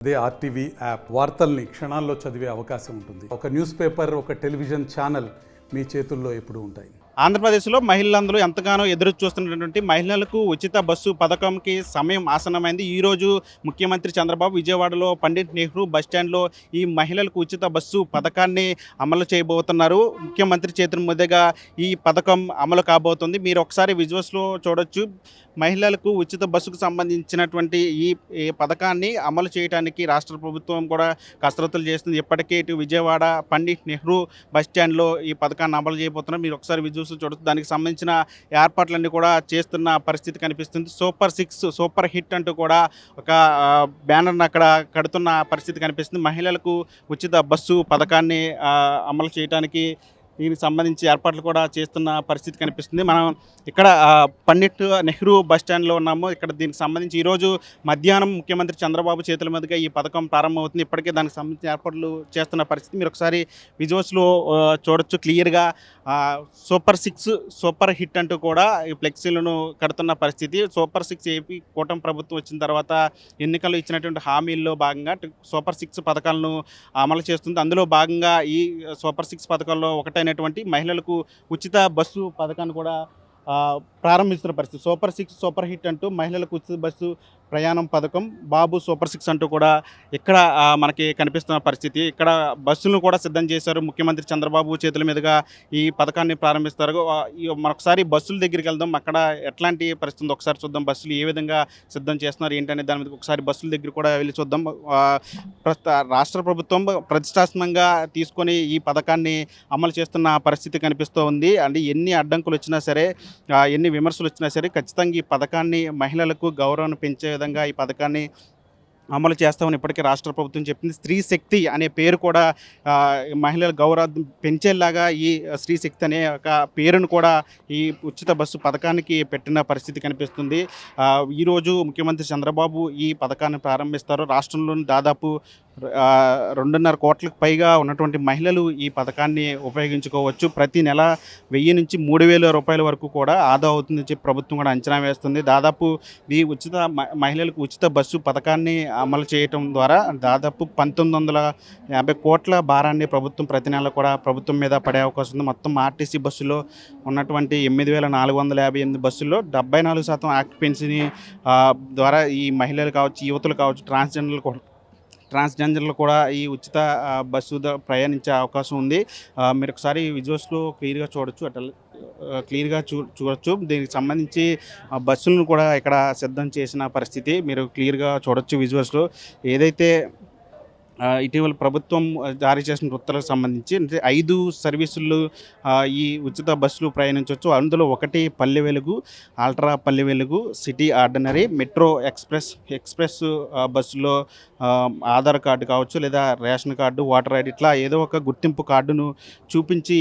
అదే RTV app వార్తల్ని క్షణాల్లో చదివే అవకాశం ఉంటుంది. ఒక న్యూస్ పేపర్, ఒక టెలివిజన్ ఛానల్ మీ చేతుల్లో ఎప్పుడూ ఉంటాయి. ఆంధ్రప్రదేశ్లో మహిళలందరూ ఎంతగానో ఎదురు చూస్తున్నటువంటి మహిళలకు ఉచిత బస్సు పథకంకి సమయం ఆసన్నమైంది. ఈరోజు ముఖ్యమంత్రి చంద్రబాబు విజయవాడలో పండిట్ నెహ్రూ బస్టాండ్లో ఈ మహిళలకు ఉచిత బస్సు పథకాన్ని అమలు చేయబోతున్నారు. ముఖ్యమంత్రి చేతుల మీదుగా ఈ పథకం అమలు కాబోతుంది. మీరు ఒకసారి విజువల్స్లో చూడొచ్చు. మహిళలకు ఉచిత బస్సుకు సంబంధించినటువంటి ఈ పథకాన్ని అమలు చేయడానికి రాష్ట్ర ప్రభుత్వం కూడా కసరత్తులు చేస్తుంది. ఇప్పటికే ఇటు విజయవాడ పండిట్ నెహ్రూ బస్టాండ్లో ఈ పథకాన్ని అమలు చేయబోతున్నారు. మీరు ఒకసారి విజువల్స్ చూడొచ్చు. దానికి సంబంధించిన ఏర్పాట్లన్నీ కూడా చేస్తున్న పరిస్థితి కనిపిస్తుంది. సూపర్ 6 సూపర్ హిట్ అంటూ కూడా ఒక బ్యానర్ను అక్కడ కడుతున్న పరిస్థితి కనిపిస్తుంది. మహిళలకు ఉచిత బస్సు పథకాన్ని అమలు చేయడానికి దీనికి సంబంధించి ఏర్పాట్లు కూడా చేస్తున్న పరిస్థితి కనిపిస్తుంది. మనం ఇక్కడ పండిట్ నెహ్రూ బస్టాండ్లో ఉన్నాము. ఇక్కడ దీనికి సంబంధించి ఈరోజు మధ్యాహ్నం ముఖ్యమంత్రి చంద్రబాబు చేతుల మీదుగా ఈ పథకం ప్రారంభమవుతుంది. ఇప్పటికే దానికి సంబంధించిన ఏర్పాట్లు చేస్తున్న పరిస్థితి మీరు ఒకసారి విజువల్స్లో చూడొచ్చు. క్లియర్గా సూపర్ 6 సూపర్ హిట్ అంటూ కూడా ఈ ఫ్లెక్సీలను కడుతున్న పరిస్థితి. సూపర్ 6 ఏపీ కూటమి ప్రభుత్వం వచ్చిన తర్వాత ఎన్నికల్లో ఇచ్చినటువంటి హామీల్లో భాగంగా సూపర్ 6 పథకాలను అమలు చేస్తుంది. అందులో భాగంగా ఈ సూపర్ 6 పథకాల్లో ఒకటైనటువంటి మహిళలకు ఉచిత బస్సు పథకాన్ని కూడా ప్రారంభిస్తున్న పరిస్థితి. సూపర్ 6 సూపర్ హిట్ అంటూ మహిళలకు ఉచిత బస్సు ప్రయాణం పథకం బాబు సూపర్ 6 అంటూ కూడా ఇక్కడ మనకి కనిపిస్తున్న పరిస్థితి. ఇక్కడ బస్సులను కూడా సిద్ధం చేశారు. ముఖ్యమంత్రి చంద్రబాబు చేతుల మీదుగా ఈ పథకాన్ని ప్రారంభిస్తారు. మరొకసారి బస్సుల దగ్గరికి వెళ్దాం. అక్కడ ఎట్లాంటి పరిస్థితి ఉందో ఒకసారి చూద్దాం. బస్సులు ఏ విధంగా సిద్ధం చేస్తున్నారు ఏంటనే దాని మీద ఒకసారి బస్సుల దగ్గర కూడా వెళ్ళి చూద్దాం. రాష్ట్ర ప్రభుత్వం ప్రతిష్టాత్మకంగా తీసుకొని ఈ పథకాన్ని అమలు చేస్తున్న పరిస్థితి కనిపిస్తూ ఉంది. అంటే ఎన్ని అడ్డంకులు వచ్చినా సరే, ఎన్ని విమర్శలు వచ్చినా సరే, ఖచ్చితంగా ఈ పథకాన్ని మహిళలకు గౌరవాన్ని పెంచే విధంగా ఈ పథకాన్ని అమలు చేస్తామని ఇప్పటికే రాష్ట్ర ప్రభుత్వం చెప్పింది. స్త్రీ శక్తి అనే పేరు కూడా మహిళల గౌరవం పెంచేలాగా ఈ స్త్రీ శక్తి అనే ఒక పేరును కూడా ఈ ఉచిత బస్సు పథకానికి పెట్టిన పరిస్థితి కనిపిస్తుంది. ఈరోజు ముఖ్యమంత్రి చంద్రబాబు ఈ పథకాన్ని ప్రారంభిస్తారు. రాష్ట్రంలోని దాదాపు 2.5 కోట్లకు పైగా ఉన్నటువంటి మహిళలు ఈ పథకాన్ని ఉపయోగించుకోవచ్చు. ప్రతి నెల 1000 నుంచి 3000 రూపాయల వరకు కూడా ఆదా అవుతుందని చెప్పి ప్రభుత్వం కూడా అంచనా వేస్తుంది. దాదాపు ఈ మహిళలకు ఉచిత బస్సు పథకాన్ని అమలు చేయటం ద్వారా దాదాపు 1950 కోట్ల భారాన్ని ప్రభుత్వం ప్రతి నెల కూడా ప్రభుత్వం మీద పడే అవకాశం ఉంది. మొత్తం ఆర్టీసీ బస్సులో ఉన్నటువంటి 8458 బస్సుల్లో 74% ఆక్యుపెన్సీని ద్వారా ఈ మహిళలు కావచ్చు, యువతులు కావచ్చు, ట్రాన్స్జెండర్లు కూడా ఈ ఉచిత బస్సు ప్రయాణించే అవకాశం ఉంది. మీరు ఒకసారి విజువల్స్లో క్లియర్గా చూడొచ్చు. అట్లా క్లియర్గా చూడొచ్చు. దీనికి సంబంధించి బస్సులను కూడా ఇక్కడ సిద్ధం చేసిన పరిస్థితి మీరు క్లియర్గా చూడొచ్చు విజువల్స్లో. ఏదైతే ఇటీవల ప్రభుత్వం జారీ చేసిన ఉత్తర్వులకు సంబంధించి అంటే 5 సర్వీసులు ఈ ఉచిత బస్సులు ప్రయాణించవచ్చు. అందులో ఒకటి Palle Velugu, ultra Palle Velugu, city ordinary, metro express బస్సులో ఆధార్ కార్డు కావచ్చు, లేదా రేషన్ కార్డు, ఓటర్ ఐడి, ఇట్లా ఏదో ఒక గుర్తింపు కార్డును చూపించి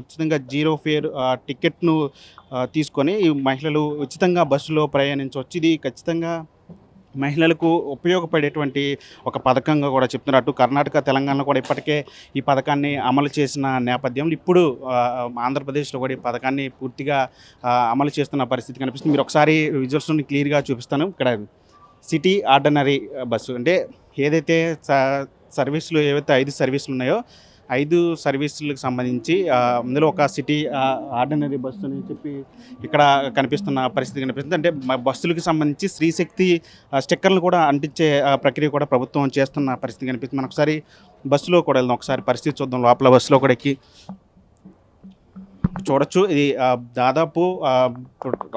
ఉచితంగా 0 ఫేర్ టికెట్ను తీసుకొని మహిళలు ఉచితంగా బస్సులో ప్రయాణించవచ్చు. ఇది ఖచ్చితంగా మహిళలకు ఉపయోగపడేటువంటి ఒక పథకంగా కూడా చెప్తున్నారు. అటు కర్ణాటక, తెలంగాణలో కూడా ఇప్పటికే ఈ పథకాన్ని అమలు చేసిన నేపథ్యంలో ఇప్పుడు ఆంధ్రప్రదేశ్లో కూడా ఈ పథకాన్ని పూర్తిగా అమలు చేస్తున్న పరిస్థితి కనిపిస్తుంది. మీరు ఒకసారి విజువల్స్ని క్లియర్గా చూపిస్తాను. ఇక్కడ సిటీ ఆర్డినరీ బస్సు అంటే ఏదైతే సర్వీసులు ఏవైతే 5 సర్వీసులు ఉన్నాయో 5 సర్వీసులకు సంబంధించి అందులో ఒక సిటీ ఆర్డినరీ బస్సు అని చెప్పి ఇక్కడ కనిపిస్తున్న పరిస్థితి కనిపిస్తుంది. అంటే బస్సులకు సంబంధించి స్త్రీశక్తి స్టిక్కర్లు కూడా అంటించే ప్రక్రియ కూడా ప్రభుత్వం చేస్తున్న పరిస్థితి కనిపిస్తుంది. మనం ఒకసారి బస్సులో కూడా వెళ్దాం. ఒకసారి పరిస్థితి చూద్దాం. లోపల బస్సులో కూడా ఎక్కి చూడొచ్చు. ఇది దాదాపు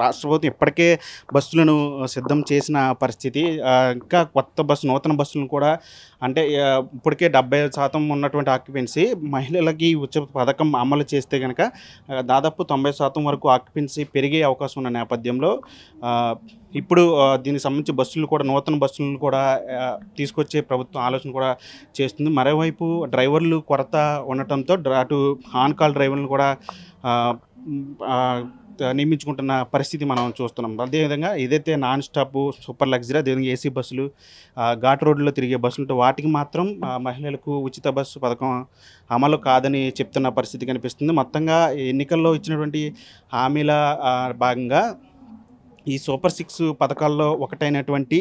రాష్ట్ర ప్రభుత్వం ఇప్పటికే బస్సులను సిద్ధం చేసిన పరిస్థితి. ఇంకా నూతన బస్సులను కూడా అంటే ఇప్పటికే 70% ఉన్నటువంటి ఆక్యుపెన్సీ మహిళలకి ఉచిత పథకం అమలు చేస్తే కనుక దాదాపు 90% వరకు ఆక్యుపెన్సీ పెరిగే అవకాశం ఉన్న నేపథ్యంలో ఇప్పుడు దీనికి సంబంధించి నూతన బస్సులను కూడా తీసుకొచ్చే ప్రభుత్వం ఆలోచన కూడా చేస్తుంది. మరోవైపు డ్రైవర్లు కొరత ఉండటంతో అటు ఆన్ కాల్ డ్రైవర్లను కూడా నియమించుకుంటున్న పరిస్థితి మనం చూస్తున్నాం. అదేవిధంగా ఏదైతే నాన్ స్టాప్ సూపర్ లగ్జరీ, అదేవిధంగా ఏసీ బస్సులు, ఘాట్ రోడ్లో తిరిగే బస్సులు వాటికి మాత్రం మహిళలకు ఉచిత బస్సు పథకం అమలు కాదని చెప్తున్న పరిస్థితి కనిపిస్తుంది. మొత్తంగా ఎన్నికల్లో ఇచ్చినటువంటి హామీల భాగంగా ఈ సూపర్ 6 పథకాల్లో ఒకటైనటువంటి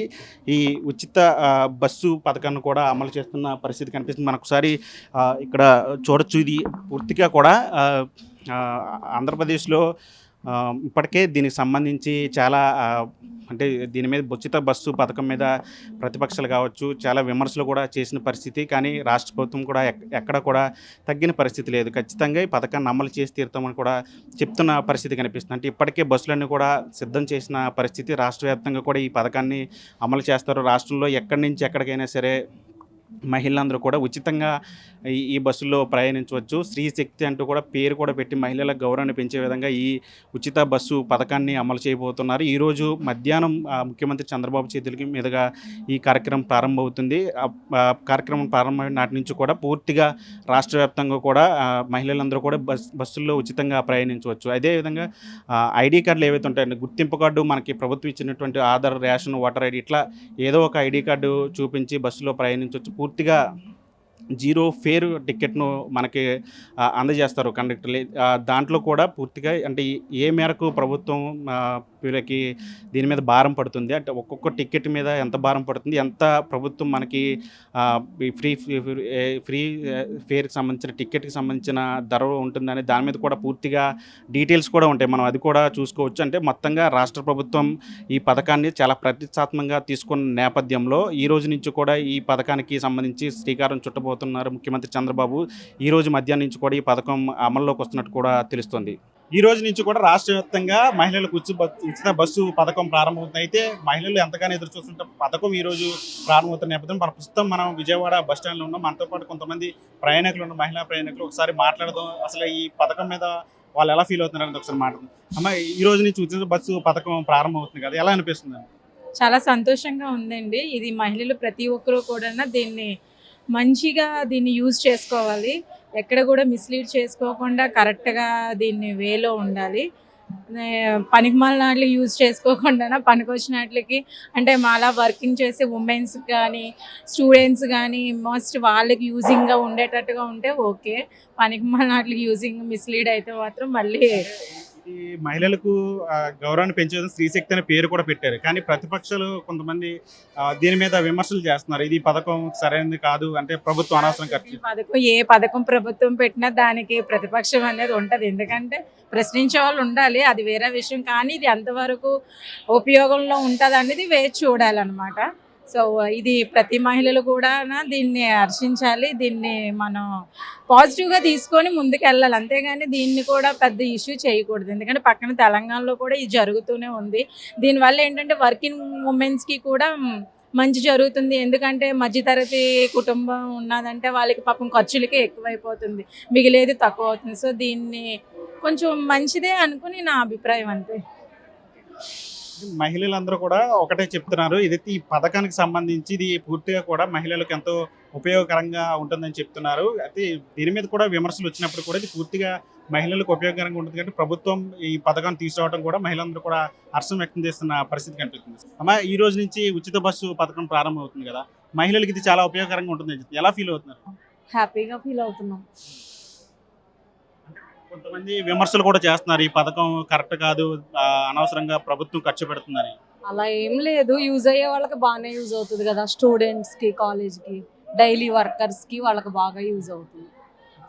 ఈ ఉచిత బస్సు పథకాన్ని కూడా అమలు చేస్తున్న పరిస్థితి కనిపిస్తుంది. మనొకసారి ఇక్కడ చూడొచ్చు. ఇది పూర్తిగా కూడా ఆంధ్రప్రదేశ్‌లో ఇప్పటికే దీనికి సంబంధించి చాలా అంటే దీని మీద ఉచిత బస్సు పథకం మీద ప్రతిపక్షాలు కావచ్చు, చాలా విమర్శలు కూడా చేసిన పరిస్థితి. కానీ రాష్ట్ర ప్రభుత్వం కూడా ఎక్కడ కూడా తగ్గిన పరిస్థితి లేదు. ఖచ్చితంగా ఈ పథకాన్ని అమలు చేసి తీరుతామని కూడా చెప్తున్న పరిస్థితి కనిపిస్తుంది. అంటే ఇప్పటికే బస్సులన్నీ కూడా సిద్ధం చేసిన పరిస్థితి. రాష్ట్ర వ్యాప్తంగా కూడా ఈ పథకాన్ని అమలు చేస్తారు. రాష్ట్రంలో ఎక్కడి నుంచి ఎక్కడికైనా సరే మహిళలందరూ కూడా ఉచితంగా ఈ బస్సుల్లో ప్రయాణించవచ్చు. స్త్రీ శక్తి అంటూ కూడా పేరు కూడా పెట్టి మహిళల గౌరవాన్ని పెంచే విధంగా ఈ ఉచిత బస్సు పథకాన్ని అమలు చేయబోతున్నారు. ఈరోజు మధ్యాహ్నం ముఖ్యమంత్రి చంద్రబాబు చేతుల మీదుగా ఈ కార్యక్రమం ప్రారంభమవుతుంది. కార్యక్రమం ప్రారంభమైన నాటి నుంచి కూడా పూర్తిగా రాష్ట్ర వ్యాప్తంగా కూడా మహిళలందరూ కూడా బస్సుల్లో ఉచితంగా ప్రయాణించవచ్చు. అదేవిధంగా ఐడి కార్డులు ఏవైతే ఉంటాయండి, గుర్తింపు కార్డు మనకి ప్రభుత్వం ఇచ్చినటువంటి ఆధార్, రేషన్, ఓటర్ ఐడి ఇట్లా ఏదో ఒక ఐడి కార్డు చూపించి బస్సులో ప్రయాణించవచ్చు. పూర్తిగా జీరో ఫేర్ టికెట్ను మనకి అందజేస్తారు కండక్టర్లు. దాంట్లో కూడా పూర్తిగా అంటే ఏ మేరకు ప్రభుత్వం వీళ్ళకి దీని మీద భారం పడుతుంది, అంటే ఒక్కొక్క టికెట్ మీద ఎంత భారం పడుతుంది, ఎంత ప్రభుత్వం మనకి ఫ్రీ ఫేర్కి సంబంధించిన టికెట్కి సంబంధించిన ధర ఉంటుందని దాని మీద కూడా పూర్తిగా డీటెయిల్స్ కూడా ఉంటాయి. మనం అది కూడా చూసుకోవచ్చు. అంటే మొత్తంగా రాష్ట్ర ప్రభుత్వం ఈ పథకాన్ని చాలా ప్రతిష్టాత్మకంగా తీసుకున్న నేపథ్యంలో ఈ రోజు నుంచి కూడా ఈ పథకానికి సంబంధించి శ్రీకారం చుట్టబోతున్నారు ముఖ్యమంత్రి చంద్రబాబు. ఈ రోజు మధ్యాహ్నం నుంచి కూడా ఈ పథకం అమల్లోకి వస్తున్నట్టు కూడా తెలుస్తుంది. ఈ రోజు నుంచి కూడా రాష్ట్ర వ్యాప్తంగా మహిళలకు ఉచిత బస్సు పథకం ప్రారంభమవుతుంది. అయితే మహిళలు ఎంతగానో ఎదురు చూస్తుంటే పథకం ఈ రోజు ప్రారంభమవుతున్న నేపథ్యం ప్రస్తుతం మనం విజయవాడ బస్ స్టాండ్లో ఉన్నాం. మనతో పాటు కొంతమంది ప్రయాణికులు ఉన్న మహిళా ప్రయాణికులు ఒకసారి మాట్లాడదాం. అసలు ఈ పథకం మీద వాళ్ళు ఎలా ఫీల్ అవుతున్నారని ఒకసారి మాట్లాడదాం. అమ్మ, ఈ రోజు నుంచి ఉచిత బస్సు పథకం ప్రారంభమవుతుంది కదా, ఎలా అనిపిస్తుంది? చాలా సంతోషంగా ఉందండి. ఇది మహిళలు ప్రతి ఒక్కరూ కూడా దీన్ని యూజ్ చేసుకోవాలి. ఎక్కడ కూడా మిస్లీడ్ చేసుకోకుండా కరెక్ట్గా దీన్ని వేలో ఉండాలి. పనికిమాలినాట్లకి యూజ్ చేసుకోకుండా పనికొచ్చినట్లకి, అంటే మాలా వర్కింగ్ చేసే ఉమెన్స్ కానీ స్టూడెంట్స్ కానీ మోస్ట్ వాళ్ళకి యూజింగ్గా ఉండేటట్టుగా ఉంటే ఓకే. పనికిమాలినాట్లకి యూజింగ్ మిస్లీడ్ అయితే మాత్రం మళ్ళీ ఈ మహిళలకు గౌరవాన్ని పెంచే స్త్రీ శక్తి అనే పేరు కూడా పెట్టారు. కానీ ప్రతిపక్షాలు కొంతమంది దీని మీద విమర్శలు చేస్తున్నారు. ఇది పథకం సరైనది కాదు, అంటే ప్రభుత్వం అనవసరం ఖర్చు. ఏ పథకం ప్రభుత్వం పెట్టినా దానికి ప్రతిపక్షం అనేది ఉంటుంది. ఎందుకంటే ప్రశ్నించే వాళ్ళు ఉండాలి, అది వేరే విషయం. కానీ ఇది ఎంతవరకు ఉపయోగంలో ఉంటుంది అనేది వేచి చూడాలన్నమాట. సో ఇది ప్రతి మహిళలు కూడా దీన్ని హర్షించాలి. దీన్ని మనం పాజిటివ్గా తీసుకొని ముందుకు వెళ్ళాలి. అంతేగాని దీన్ని కూడా పెద్ద ఇష్యూ చేయకూడదు. ఎందుకంటే పక్కన తెలంగాణలో కూడా ఇది జరుగుతూనే ఉంది. దీనివల్ల ఏంటంటే వర్కింగ్ ఉమెన్స్కి కూడా మంచి జరుగుతుంది. ఎందుకంటే మధ్యతరగతి కుటుంబం ఉన్నదంటే వాళ్ళకి పాపం ఖర్చులకే ఎక్కువైపోతుంది, మిగిలేది తక్కువ అవుతుంది. సో దీన్ని కొంచెం మంచిదే అనుకుని నా అభిప్రాయం అంతే. మహిళలందరూ కూడా ఒకటే చెప్తున్నారు, ఇదైతే ఈ పథకానికి సంబంధించి ఇది పూర్తిగా కూడా మహిళలకు ఎంతో ఉపయోగకరంగా ఉంటుందని చెప్తున్నారు. అయితే దీని మీద కూడా విమర్శలు వచ్చినప్పుడు కూడా ఇది పూర్తిగా మహిళలకు ఉపయోగకరంగా ఉంటుంది. కాబట్టి ప్రభుత్వం ఈ పథకాన్ని తీసుకురావడం కూడా మహిళలందరూ కూడా హర్షం వ్యక్తం చేస్తున్న పరిస్థితి కనిపిస్తుంది. అమ్మ, ఈ రోజు నుంచి ఉచిత బస్సు పథకం ప్రారంభం అవుతుంది కదా, మహిళలకు ఇది చాలా ఉపయోగకరంగా ఉంటుంది. ఎలా ఫీల్ అవుతున్నారు? హ్యాపీగా ఫీల్ అవుతున్నాం. కొంతమంది విమర్శలు కూడా చేస్తున్నారు, ఈ పథకం కరెక్ట్ కాదు, అనవసరంగా ప్రభుత్వం ఖర్చు పెడుతుందని. అలా ఏం లేదు, యూజ్ అయ్యే వాళ్ళకి బాగానే యూజ్ అవుతుంది కదా. స్టూడెంట్స్కి, కాలేజ్కి, డైలీ వర్కర్స్కి వాళ్ళకి బాగా యూజ్ అవుతుంది.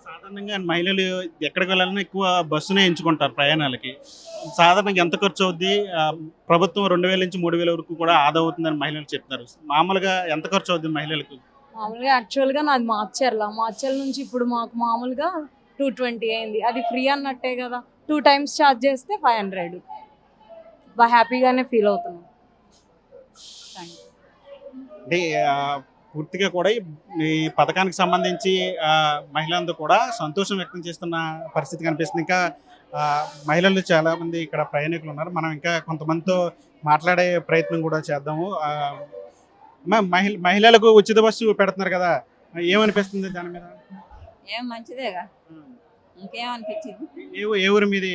సాధారణంగా మహిళలు ఎక్కడికి వెళ్ళాలన్నా ఎక్కువ బస్సునే ఎంచుకుంటారు ప్రయాణాలకి. సాధారణంగా ఎంత ఖర్చు అవుద్ది? ప్రభుత్వం 2000 నుంచి 3000 వరకు కూడా ఆదా అవుతుందని మహిళలు చెప్తున్నారు. మామూలుగా ఎంత ఖర్చు అవుద్ది మహిళలకు? మామూలుగా యాక్చువల్గా నాది మార్చర్ల నుంచి ఇప్పుడు మాకు మామూలుగా 220 అయింది. అది ఫ్రీ అన్నట్టే కదా. 2 times ఛార్జ్ చేస్తే 500. బాగా హ్యాపీగానే ఫీల్ అవుతున్నాం. అంటే పూర్తిగా కూడా ఈ పథకానికి సంబంధించి మహిళలందరూ కూడా సంతోషం వ్యక్తం చేస్తున్న పరిస్థితి కనిపిస్తుంది. ఇంకా మహిళలు చాలామంది ఇక్కడ ప్రయాణికులు ఉన్నారు. మనం ఇంకా కొంతమందితో మాట్లాడే ప్రయత్నం కూడా చేద్దాము. మహిళలకు ఉచిత బస్సు పెడుతున్నారు కదా, ఏమనిపిస్తుంది దాని మీద? ఏం మంచిదేగా, ఇంకేమనిపించింది? ఏ ఊరు మీది?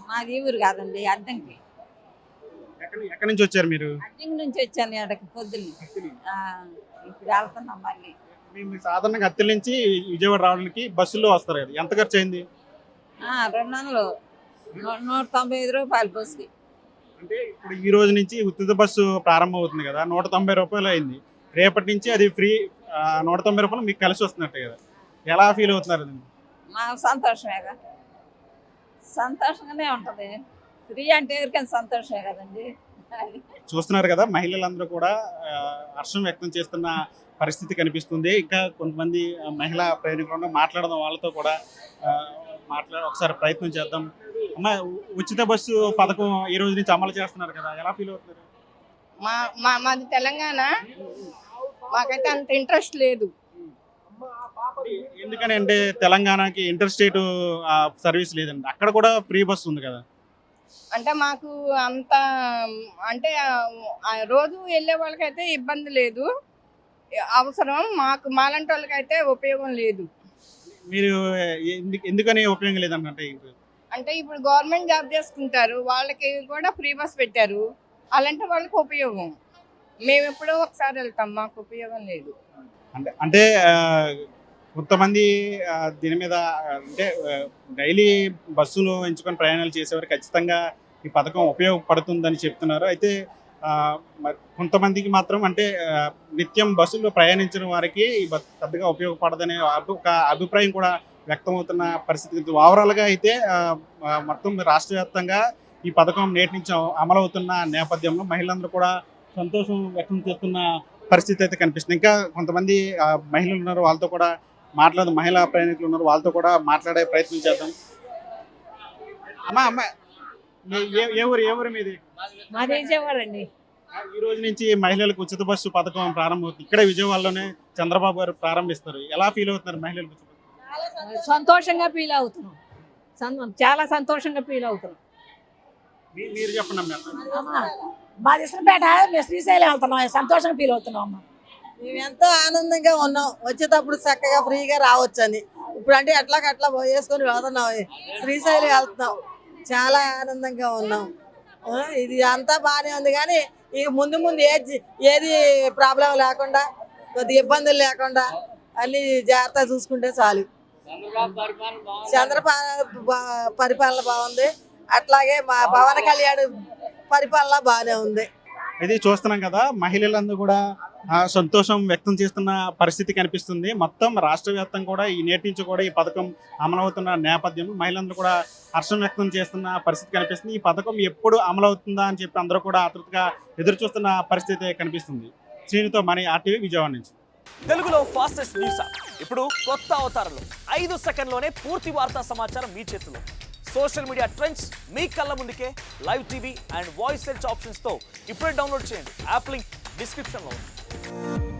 మాది ఈ ఊరు కాదండి, అద్దంకి. ఎక్కడి నుంచి వచ్చారు మీరు? అద్దంకి నుంచి వచ్చాను ఎక్కడికి పొద్దున్న. ఇప్పుడు వెళ్తున్నాం మళ్ళీ. మేము సాధారణంగా అత్తిలి నుంచి విజయవాడ రావడానికి బస్సులో వస్తారు కదా, ఎంత ఖర్చు అయింది? 200, 195 రూపాయలు బస్సుకి. అంటే ఇప్పుడు ఈ రోజు నుంచి ఉచిత బస్సు ప్రారంభం అవుతుంది కదా, 190 రూపాయలు అయింది. రేపటి నుంచి అది ఫ్రీ, 190 రూపాయలు మీకు కలిసి వస్తున్నట్టే కదా, ఎలా ఫీల్ అవుతున్నారు? మాకు సంతోషమేగా, సంతోషంగానే ఉంటుంది. ఫ్రీ అంటే ఎవరికైనా సంతోషమే కదండి. చూస్తున్నారు కదా, మహిళలందరూ కూడా హర్షం వ్యక్తం చేస్తున్న పరిస్థితి కనిపిస్తుంది. ఇంకా కొంతమంది మహిళా ప్రయాణికులు మాట్లాడదాం, వాళ్ళతో కూడా ఒకసారి ప్రయత్నం చేద్దాం. అమ్మ, ఉచిత బస్సు పథకం ఈ రోజు నుంచి అమలు చేస్తున్నారు కదా, ఎలా ఫీల్ అవుతున్నారు? మాది తెలంగాణ, మాకైతే అంత ఇంట్రెస్ట్ లేదు. ఎందుకని అంటే తెలంగాణకి ఇంటర్ స్టేట్ సర్వీస్ లేదండి, అక్కడ కూడా ఫ్రీ బస్సు ఉంది కదా. అంటే మాకు అంత అంటే రోజు వెళ్ళే వాళ్ళకైతే ఇబ్బంది లేదు, అవసరం. మాలాంటి వాళ్ళకైతే ఉపయోగం లేదు. మీరు ఎందుకని ఉపయోగం లేదంటే? అంటే ఇప్పుడు గవర్నమెంట్ జాబ్ చేసుకుంటారు, వాళ్ళకి కూడా ఫ్రీ బస్ పెట్టారు, అలాంటి వాళ్ళకి ఉపయోగం. మేము ఎప్పుడో ఒకసారి వెళ్తాం, మాకు ఉపయోగం లేదు. అంటే కొంతమంది దీని మీద అంటే డైలీ బస్సులు ఎంచుకొని ప్రయాణాలు చేసేవారు ఖచ్చితంగా ఈ పథకం ఉపయోగపడుతుందని చెప్తున్నారు. అయితే కొంతమందికి మాత్రం అంటే నిత్యం బస్సులో ప్రయాణించిన వారికి ఈ పెద్దగా ఉపయోగపడదనే ఒక అభిప్రాయం కూడా వ్యక్తమవుతున్న పరిస్థితి. ఓవరాల్గా అయితే మొత్తం రాష్ట్ర వ్యాప్తంగా ఈ పథకం నేటి నుంచి అమలవుతున్న నేపథ్యంలో మహిళలందరూ కూడా సంతోషం వ్యక్తం చేస్తున్న పరిస్థితి అయితే కనిపిస్తుంది. ఇంకా కొంతమంది మహిళలు ఉన్నారు, వాళ్ళతో కూడా మహిళా ప్రయాణికులు ఉన్నారు, వాళ్ళతో కూడా మాట్లాడే ప్రయత్నం చేద్దాం. అమ్మ, ఏ ఊరు మీది? మాది విజయవాడ అండి. ఈ రోజు నుంచి మహిళలకు ఉచిత బస్సు పథకం ప్రారంభమవుతుంది. ఇక్కడే విజయవాడలోనే చంద్రబాబు గారు ప్రారంభిస్తారు. ఎలా ఫీల్ అవుతున్నారు మహిళలకు? సంతోషంగా ఫీల్ అవుతున్నాం, చాలా సంతోషంగా ఫీల్ అవుతున్నాం. మీరు చెప్పండి అమ్మ. మాది ఇసనపేట, మేము శ్రీశైలం వెళ్తున్నాం, సంతోషంగా ఫీల్ అవుతున్నాం అమ్మ. మేము ఎంతో ఆనందంగా ఉన్నాం, వచ్చేటప్పుడు చక్కగా ఫ్రీగా రావచ్చు అని. ఇప్పుడు అంటే అట్లా వేసుకొని వెళ్తున్నాం, శ్రీశైలం వెళ్తున్నాం, చాలా ఆనందంగా ఉన్నాం. ఇది అంతా బాగానే ఉంది, కానీ ఇక ముందు ఏది ప్రాబ్లం లేకుండా, కొద్ది ఇబ్బందులు లేకుండా అన్ని జాగ్రత్తగా చూసుకుంటే చాలు. చంద్రబాబు పరిపాలన బాగుంది, అట్లాగే మా పవన్ కళ్యాణ్ పరిపాలన బాగానే ఉంది. ఇది చూస్తున్నాం కదా, మహిళలందరూ కూడా సంతోషం వ్యక్తం చేస్తున్న పరిస్థితి కనిపిస్తుంది. మొత్తం రాష్ట్ర వ్యాప్తంగా కూడా ఈ నేటి నుంచి కూడా ఈ పథకం అమలవుతున్న నేపథ్యంలో మహిళలందరూ కూడా హర్షం వ్యక్తం చేస్తున్న పరిస్థితి కనిపిస్తుంది. ఈ పథకం ఎప్పుడు అమలవుతుందా అని చెప్పి అందరూ కూడా ఆతృతగా ఎదురు చూస్తున్న పరిస్థితి కనిపిస్తుంది. శ్రీనితో మనీ RTV విజయవాడ నుంచి. తెలుగులో ఫాస్టెస్ట్ న్యూస్ ఇప్పుడు కొత్త అవతారంలో 5 సెకండ్లోనే పూర్తి వార్తా సమాచారం మీ చేతిలో. సోషల్ మీడియా ట్రెండ్స్ మీ కళ్ళ ముందుకే live TV and voice search ఆప్షన్స్తో ఇప్పుడే డౌన్లోడ్ చేయండి. యాప్ లింక్ డిస్క్రిప్షన్లో ఉంది.